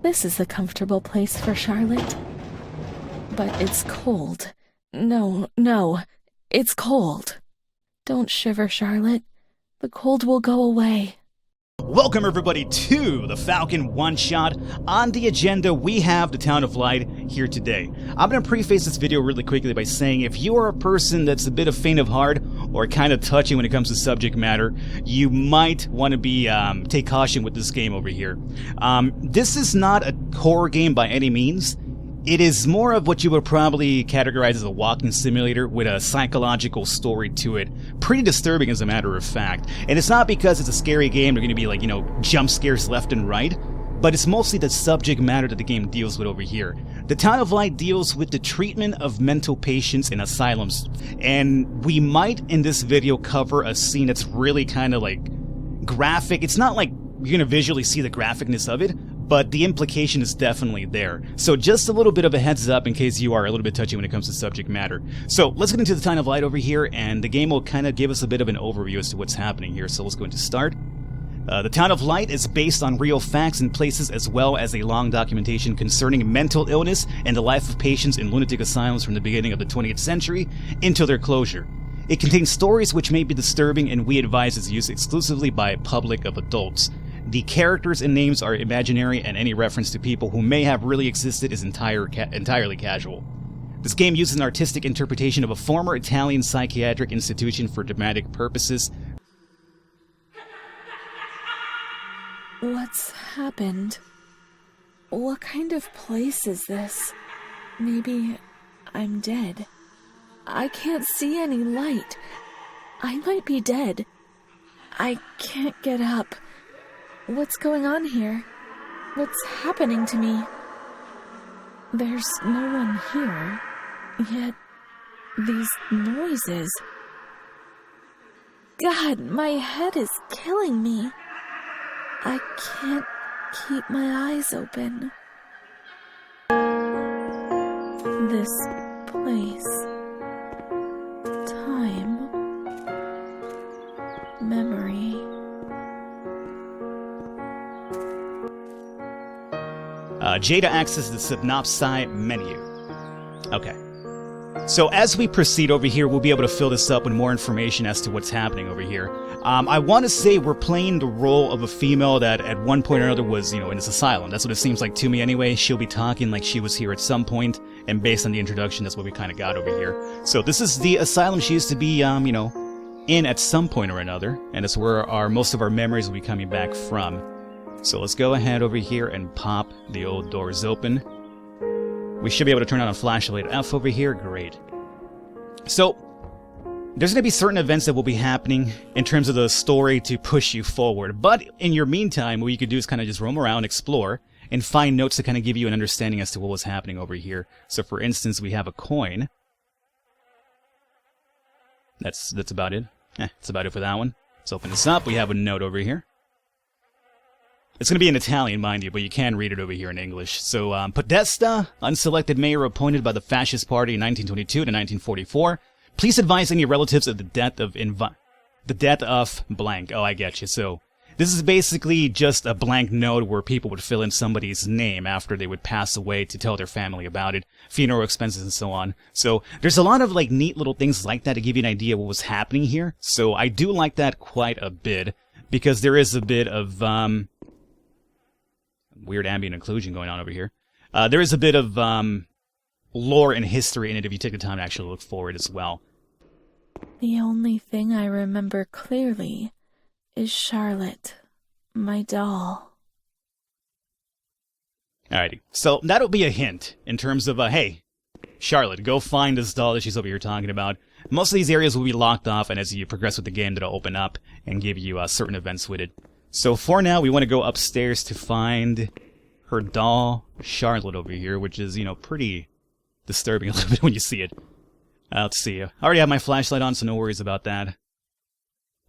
This is a comfortable place for Charlotte. But it's cold. No, it's cold. Don't shiver, Charlotte. The cold will go away. Welcome everybody to the Falcon one-shot. On the agenda, we have the Town of Light here today. I'm going to preface this video really quickly by saying if you are a person that's a bit of faint of heart or kind of touchy when it comes to subject matter, you might want to be take caution with this game over here. This is not a horror game by any means. It is more of what you would probably categorize as a walking simulator with a psychological story to it. Pretty disturbing as a matter of fact. And it's not because it's a scary game, they're going to be like, jump scares left and right. But it's mostly the subject matter that the game deals with over here. The Town of Light deals with the treatment of mental patients in asylums. And we might, in this video, cover a scene that's really kind of like graphic. It's not like you're going to visually see the graphicness of it, but the implication is definitely there. So just a little bit of a heads up in case you are a little bit touchy when it comes to subject matter. So let's get into the Town of Light over here, and the game will kind of give us a bit of an overview as to what's happening here. So let's go into start. The Town of Light is based on real facts and places as well as a long documentation concerning mental illness and the life of patients in lunatic asylums from the beginning of the 20th century into their closure. It contains stories which may be disturbing, and we advise its use exclusively by a public of adults. The characters and names are imaginary, and any reference to people who may have really existed is entirely casual. This game uses an artistic interpretation of a former Italian psychiatric institution for dramatic purposes. What's happened? What kind of place is this? Maybe I'm dead. I can't see any light. I might be dead. I can't get up. What's going on here? What's happening to me? There's no one here, yet these noises. God, my head is killing me. I can't keep my eyes open. This place, time, memory. J to access the synopsis menu. Okay. So as we proceed over here, we'll be able to fill this up with more information as to what's happening over here. I want to say we're playing the role of a female that at one point or another was, in this asylum. That's what it seems like to me anyway. She'll be talking like she was here at some point, and based on the introduction, that's what we kind of got over here. So this is the asylum she used to be, in at some point or another, and it's where most of our memories will be coming back from. So let's go ahead over here and pop the old doors open. We should be able to turn on a flashlight F over here. Great. So, there's going to be certain events that will be happening in terms of the story to push you forward. But in your meantime, what you could do is kind of just roam around, explore, and find notes to kind of give you an understanding as to what was happening over here. So for instance, we have a coin. That's about it. That's about it for that one. Let's open this up. We have a note over here. It's going to be in Italian, mind you, but you can read it over here in English. So, Podesta, unselected mayor appointed by the Fascist Party in 1922 to 1944. Please advise any relatives of the death of blank. Oh, I get you. So, this is basically just a blank note where people would fill in somebody's name after they would pass away to tell their family about it, funeral expenses and so on. So, there's a lot of neat little things like that to give you an idea what was happening here. So, I do like that quite a bit because there is a bit of weird ambient occlusion going on over here. There is a bit of lore and history in it if you take the time to actually look forward as well. The only thing I remember clearly is Charlotte, my doll. Alrighty, so that'll be a hint in terms of, hey, Charlotte, go find this doll that she's over here talking about. Most of these areas will be locked off, and as you progress with the game, that'll open up and give you certain events with it. So for now, we want to go upstairs to find her doll, Charlotte, over here, which is, pretty disturbing a little bit when you see it. Let's see. I already have my flashlight on, so no worries about that.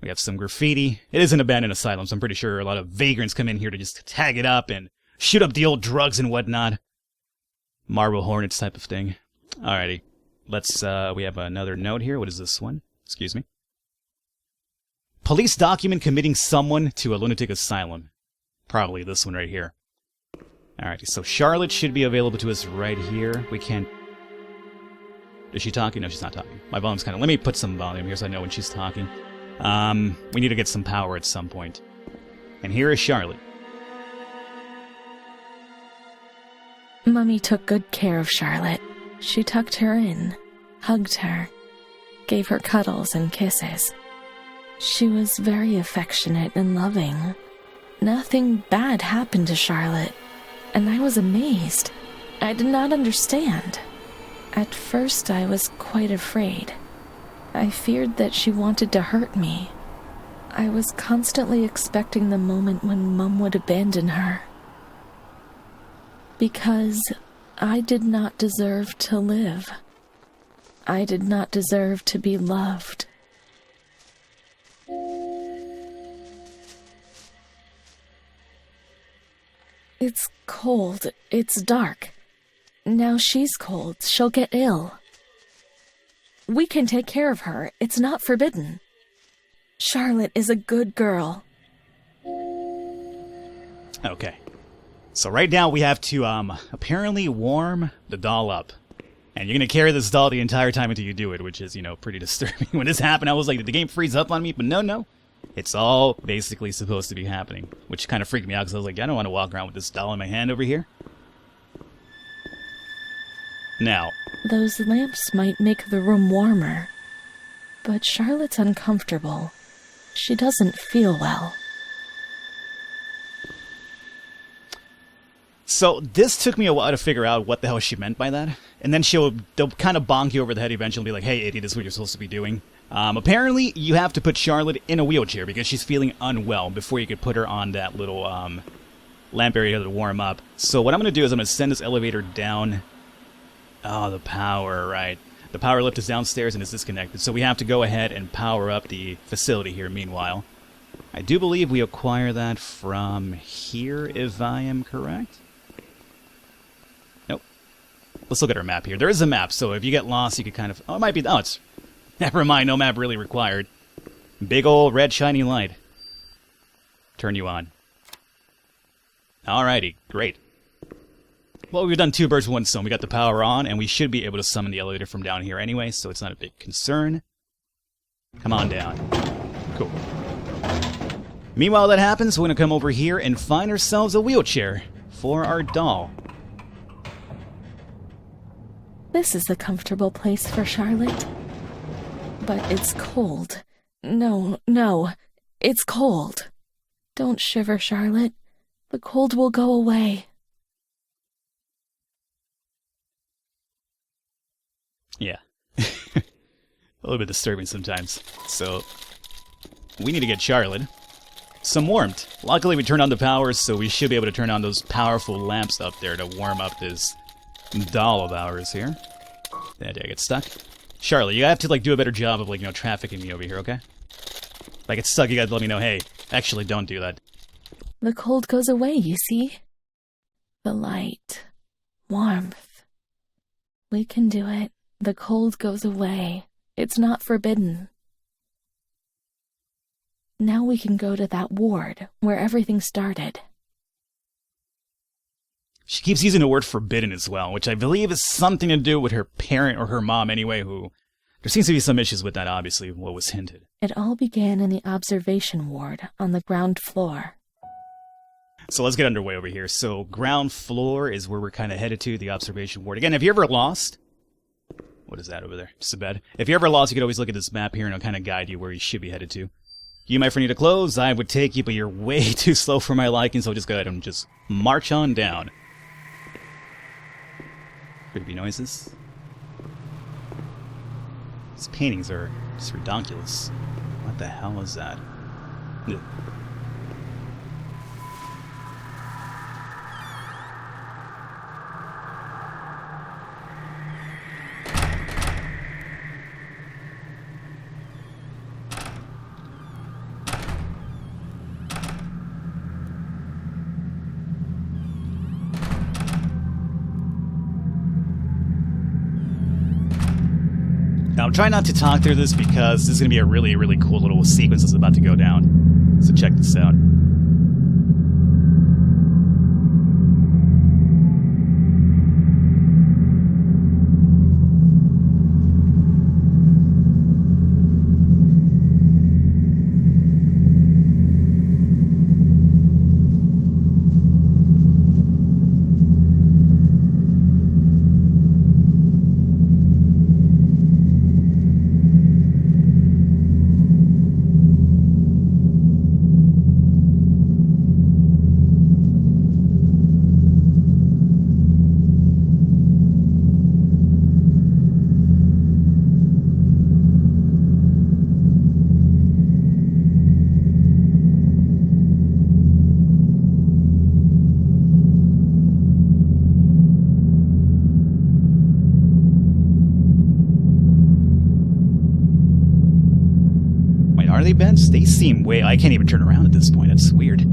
We have some graffiti. It is an abandoned asylum, so I'm pretty sure a lot of vagrants come in here to just tag it up and shoot up the old drugs and whatnot. Marble Hornets type of thing. Alrighty. We have another note here. What is this one? Excuse me. Police document committing someone to a lunatic asylum. Probably this one right here. Alrighty, so Charlotte should be available to us right here. We can't... Is she talking? No, she's not talking. My volume's kind of... Let me put some volume here so I know when she's talking. We need to get some power at some point. And here is Charlotte. Mummy took good care of Charlotte. She tucked her in, hugged her, gave her cuddles and kisses. She was very affectionate and loving. Nothing bad happened to Charlotte, and I was amazed. I did not understand. At first, I was quite afraid. I feared that she wanted to hurt me. I was constantly expecting the moment when Mum would abandon her. Because I did not deserve to live. I did not deserve to be loved. It's cold. It's dark. Now she's cold. She'll get ill. We can take care of her. It's not forbidden. Charlotte is a good girl. Okay. So right now we have to, apparently warm the doll up. And you're gonna carry this doll the entire time until you do it, which is, pretty disturbing. When this happened, I was like, did the game freeze up on me? But no. It's all basically supposed to be happening. Which kind of freaked me out, because I was like, I don't want to walk around with this doll in my hand over here. Now. Those lamps might make the room warmer. But Charlotte's uncomfortable. She doesn't feel well. So this took me a while to figure out what the hell she meant by that. And then they'll kind of bonk you over the head eventually and be like, hey, idiot, this is what you're supposed to be doing. Apparently, you have to put Charlotte in a wheelchair because she's feeling unwell before you could put her on that little lamp area to warm up. So what I'm going to do is I'm going to send this elevator down. Oh, the power, right. The power lift is downstairs and it's disconnected. So we have to go ahead and power up the facility here meanwhile. I do believe we acquire that from here, if I am correct. Nope. Let's look at our map here. There is a map, so if you get lost, you could kind of... Oh, it might be... Oh, it's... Never mind, no map really required. Big old red shiny light. Turn you on. Alrighty, great. Well, we've done two birds with one stone. We got the power on, and we should be able to summon the elevator from down here anyway, so it's not a big concern. Come on down. Cool. Meanwhile that happens, we're going to come over here and find ourselves a wheelchair for our doll. This is a comfortable place for Charlotte. But it's cold. No, it's cold. Don't shiver, Charlotte. The cold will go away. Yeah. A little bit disturbing sometimes. So, we need to get Charlotte some warmth. Luckily we turned on the power, so we should be able to turn on those powerful lamps up there to warm up this doll of ours here. Did I get stuck? Charlotte, you have to, do a better job of, trafficking me over here, okay? If I get stuck, you gotta let me know, hey, actually don't do that. The cold goes away, you see? The light. Warmth. We can do it. The cold goes away. It's not forbidden. Now we can go to that ward, where everything started. She keeps using the word forbidden as well, which I believe is something to do with her parent or her mom anyway, who... There seems to be some issues with that, obviously, what was hinted. It all began in the observation ward on the ground floor. So let's get underway over here. So ground floor is where we're kind of headed to, the observation ward. Again, have you ever lost? What is that over there? Just a bed. If you're ever lost, you could always look at this map here and it'll kind of guide you where you should be headed to. You, my friend, need to close. I would take you, but you're way too slow for my liking, so just go ahead and just march on down. Creepy noises. These paintings are just redonkulous. What the hell is that? Ugh. Now, try not to talk through this because this is going to be a really, really cool little sequence that's about to go down. So check this out. beds, they seem way... I can't even turn around at this point. That's weird.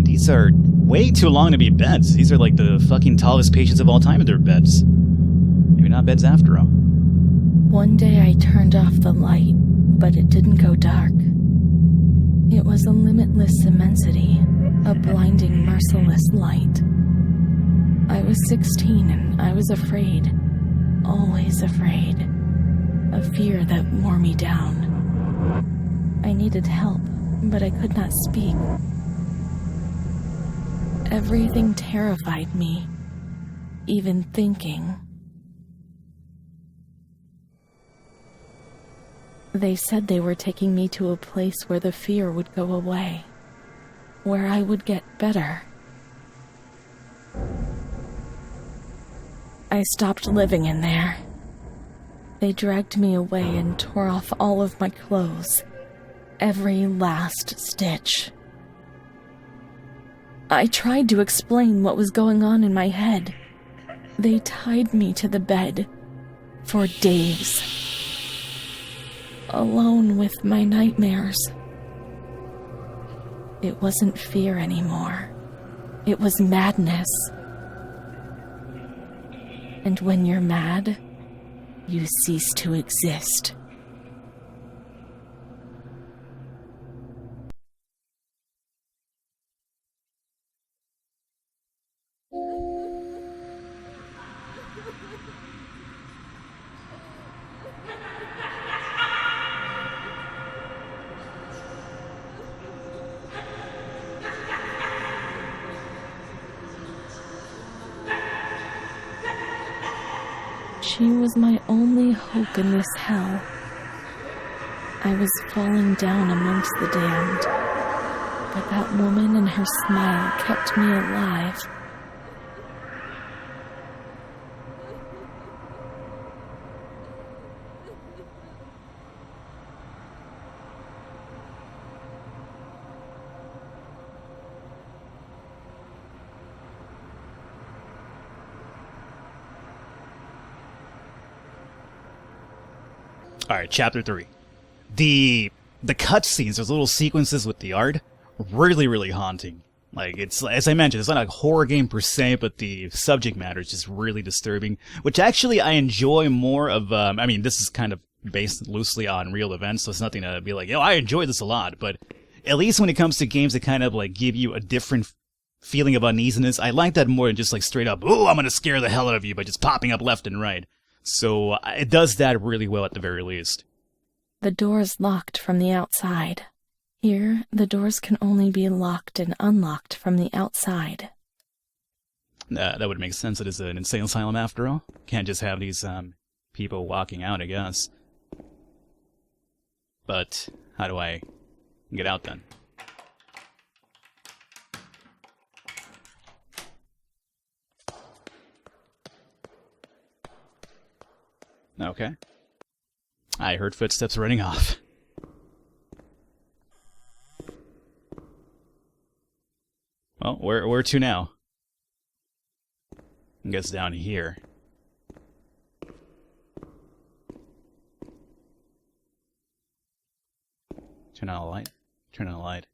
These are way too long to be beds. These are like the fucking tallest patients of all time in their beds. Maybe not beds after all. One day I turned off the light, but it didn't go dark. It was a limitless immensity, a blinding, merciless light. I was 16 and I was afraid, always afraid, a fear that wore me down. I needed help, but I could not speak. Everything terrified me, even thinking. They said they were taking me to a place where the fear would go away, where I would get better. I stopped living in there. They dragged me away and tore off all of my clothes, every last stitch. I tried to explain what was going on in my head. They tied me to the bed for days, alone with my nightmares. It wasn't fear anymore. It was madness. And when you're mad, you cease to exist. She was my only hope in this hell. I was falling down amongst the damned, but that woman and her smile kept me alive. Alright, chapter 3. The cutscenes, those little sequences with the art, really, really haunting. Like, it's, as I mentioned, it's not a horror game per se, but the subject matter is just really disturbing, which actually I enjoy more of, I mean, this is kind of based loosely on real events, so it's nothing to be like, yo, I enjoy this a lot, but at least when it comes to games that kind of, like, give you a different feeling of uneasiness, I like that more than just, like, straight up, ooh, I'm gonna scare the hell out of you by just popping up left and right. So it does that really well at the very least. The door's locked from the outside. Here, the doors can only be locked and unlocked from the outside. That would make sense. It is an insane asylum after all. Can't just have these people walking out, I guess. But how do I get out then? Okay. I heard footsteps running off. Well, where to now? I guess down here. Turn on the light. Turn on the light.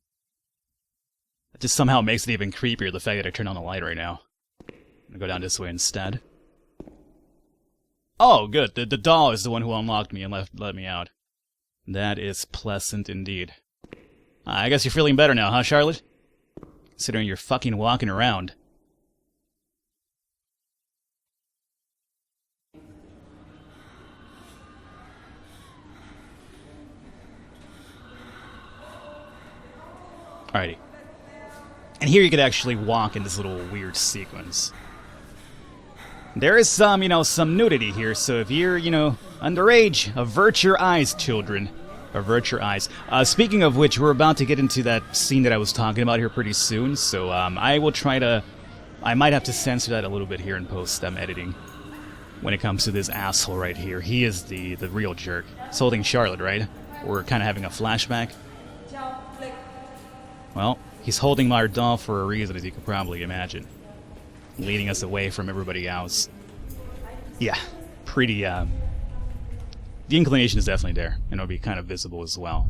It just somehow makes it even creepier, the fact that I turn on the light right now. I'm gonna go down this way instead. Oh, good. The doll is the one who unlocked me and let me out. That is pleasant indeed. I guess you're feeling better now, huh, Charlotte? Considering you're fucking walking around. Alrighty. And here you could actually walk in this little weird sequence. There is some, some nudity here, so if you're, underage, avert your eyes, children. Avert your eyes. Speaking of which, we're about to get into that scene that I was talking about here pretty soon, so I will try to... I might have to censor that a little bit here in post-editing. When it comes to this asshole right here. He is the real jerk. He's holding Charlotte, right? We're kind of having a flashback. Well, he's holding my doll for a reason, as you can probably imagine. Leading us away from everybody else. Yeah, pretty, the inclination is definitely there, and it'll be kind of visible as well.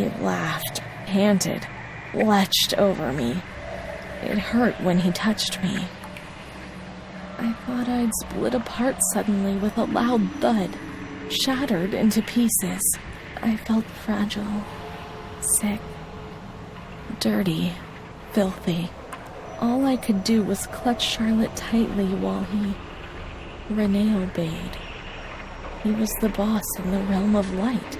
He laughed, panted, lurched over me. It hurt when he touched me. I thought I'd split apart suddenly with a loud thud, shattered into pieces. I felt fragile, sick, dirty, filthy. All I could do was clutch Charlotte tightly while Renee obeyed. He was the boss in the realm of light.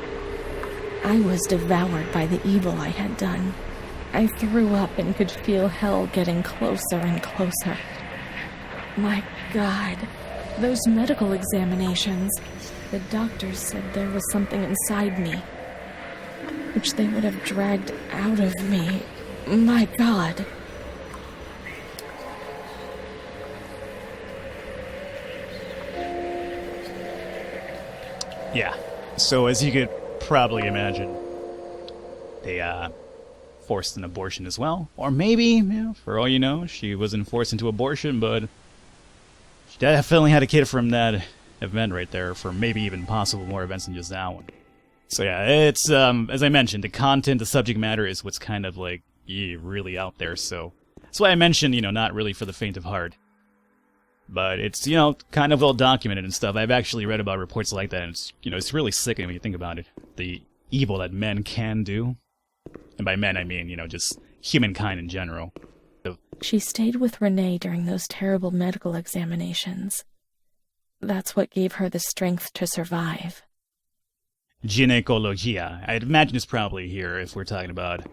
I was devoured by the evil I had done. I threw up and could feel hell getting closer and closer. My God, those medical examinations. The doctors said there was something inside me, which they would have dragged out of me. My God. Yeah. So as you could probably imagine, they forced an abortion as well. Or maybe, for all you know, she wasn't forced into abortion, but she definitely had a kid from that event right there, for maybe even possible more events than just that one. So yeah, it's, as I mentioned, the content, the subject matter is what's kind of like, really out there, so that's why I mentioned, not really for the faint of heart. But it's, kind of well documented and stuff. I've actually read about reports like that, and it's, it's really sickening when you think about it. The evil that men can do. And by men, I mean, just humankind in general. So, she stayed with Renee during those terrible medical examinations. That's what gave her the strength to survive. Gynecologia. I'd imagine it's probably here if we're talking about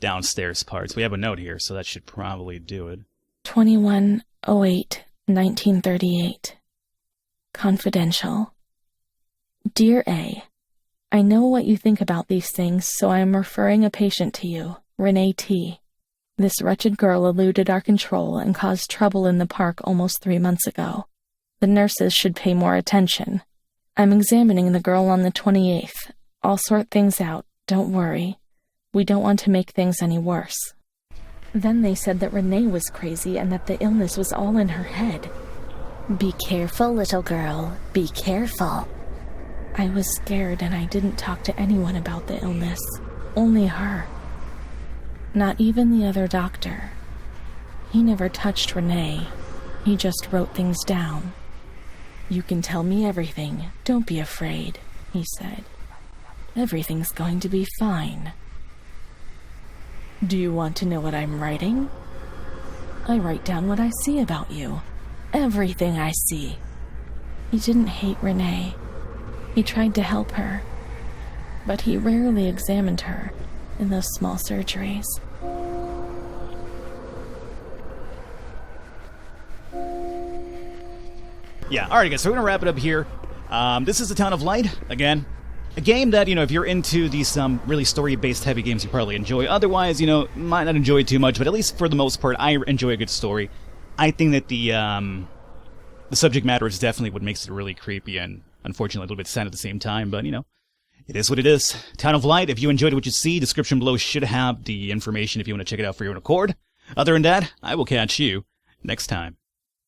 downstairs parts. We have a note here, so that should probably do it. 21/08/1938. Confidential. Dear A, I know what you think about these things, so I am referring a patient to you, Renee T. This wretched girl eluded our control and caused trouble in the park almost 3 months ago. The nurses should pay more attention. I'm examining the girl on the 28th. I'll sort things out, don't worry. We don't want to make things any worse. Then they said that Renee was crazy and that the illness was all in her head. Be careful, little girl. Be careful. I was scared and I didn't talk to anyone about the illness. Only her. Not even the other doctor. He never touched Renee. He just wrote things down. You can tell me everything. Don't be afraid, he said. Everything's going to be fine. Do you want to know what I'm writing? I write down what I see about you. Everything I see. He didn't hate Renee. He tried to help her. But he rarely examined her in those small surgeries. Yeah, alright guys, so we're gonna wrap it up here. This is The Town of Light, again. A game that, if you're into these really story-based heavy games, you probably enjoy. Otherwise, might not enjoy it too much, but at least for the most part, I enjoy a good story. I think that the subject matter is definitely what makes it really creepy and, unfortunately, a little bit sad at the same time, but, it is what it is. Town of Light, if you enjoyed what you see, description below should have the information if you want to check it out for your own accord. Other than that, I will catch you next time.